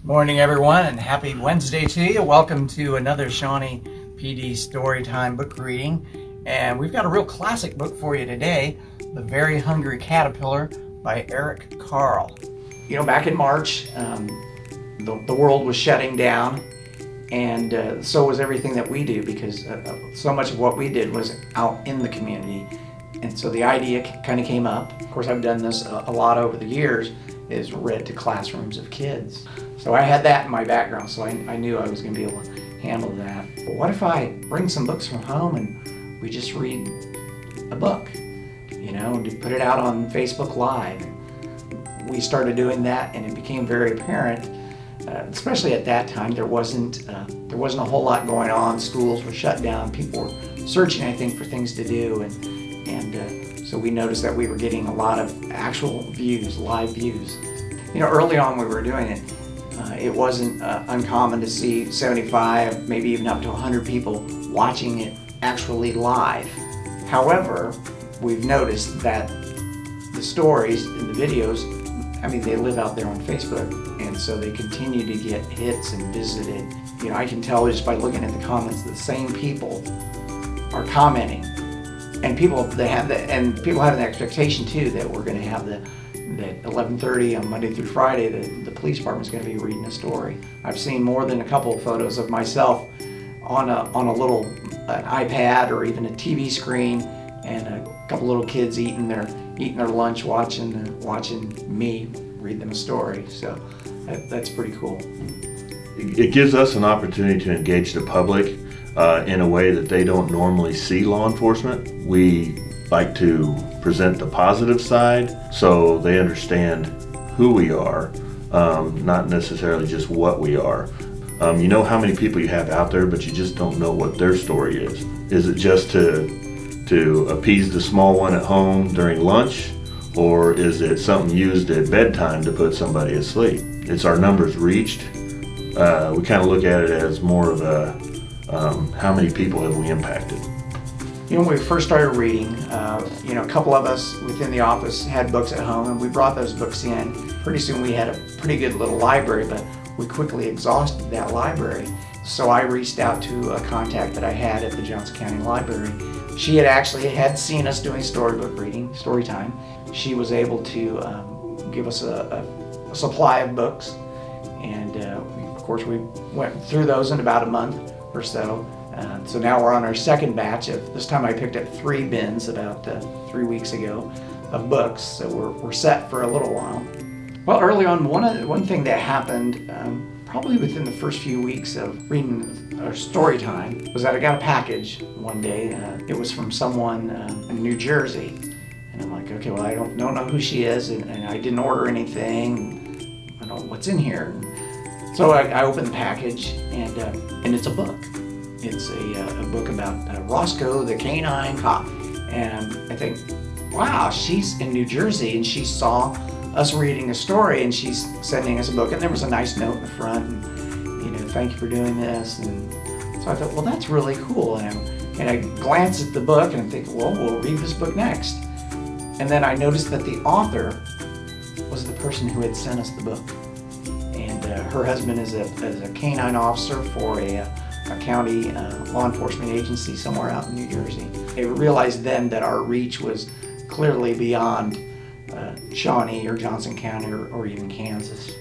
Morning everyone, and happy Wednesday to you. Welcome to another Shawnee PD Storytime book reading. And we've got a real classic book for you today, The Very Hungry Caterpillar by Eric Carle. You know, back in March, the world was shutting down, and so was everything that we do, because so much of what we did was out in the community. And so the idea kind of came up. Of course, I've done this a lot over the years, is read to classrooms of kids. So I had that in my background, so I knew I was going to be able to handle that. But what if I bring some books from home and we just read a book, you know, and put it out on Facebook Live? We started doing that, and it became very apparent, especially at that time, there wasn't a whole lot going on. Schools were shut down. People were searching, I think, for things to do, and so we noticed that we were getting a lot of actual views, live views. You know, early on when we were doing it, it wasn't uncommon to see 75, maybe even up to 100 people watching it actually live. However, we've noticed that the stories and the videos, I mean, they live out there on Facebook, and so they continue to get hits and visited. You know, I can tell just by looking at the comments, the same people are commenting, and people have an expectation too that we're going to have that 11:30 on Monday through Friday, the police department's going to be reading a story. I've seen more than a couple of photos of myself on a little an iPad or even a TV screen, and a couple little kids eating their lunch, watching me read them a story. So that's pretty cool. It gives us an opportunity to engage the public in a way that they don't normally see law enforcement. We like to present the positive side so they understand who we are, not necessarily just what we are. You know how many people you have out there, but you just don't know what their story is. Is it just to appease the small one at home during lunch, or is it something used at bedtime to put somebody asleep? It's our numbers reached. We kind of look at it as more of a how many people have we impacted. You know, when we first started reading, you know, a couple of us within the office had books at home, and we brought those books in. Pretty soon we had a pretty good little library, but we quickly exhausted that library. So I reached out to a contact that I had at the Johnson County Library. She had seen us doing storybook reading, Storytime. She was able to give us a supply of books, and of course we went through those in about a month or so. So now we're on our second batch. This time I picked up 3 bins about 3 weeks ago of books, so we're set for a little while. Well, early on, one thing that happened probably within the first few weeks of reading our story time was that I got a package one day. It was from someone in New Jersey, and I'm like, okay, well, I don't know who she is, and I didn't order anything. I don't know what's in here. So I opened the package, and it's a book. It's a book about Roscoe the canine cop. And I think, wow, she's in New Jersey, and she saw us reading a story, and she's sending us a book. And there was a nice note in the front, and, you know, thank you for doing this. And so I thought, well, that's really cool. And I glanced at the book, and I'm thinking, well, we'll read this book next. And then I noticed that the author was the person who had sent us the book. And her husband is a canine officer for a county law enforcement agency somewhere out in New Jersey. I realized then that our reach was clearly beyond Shawnee or Johnson County or even Kansas.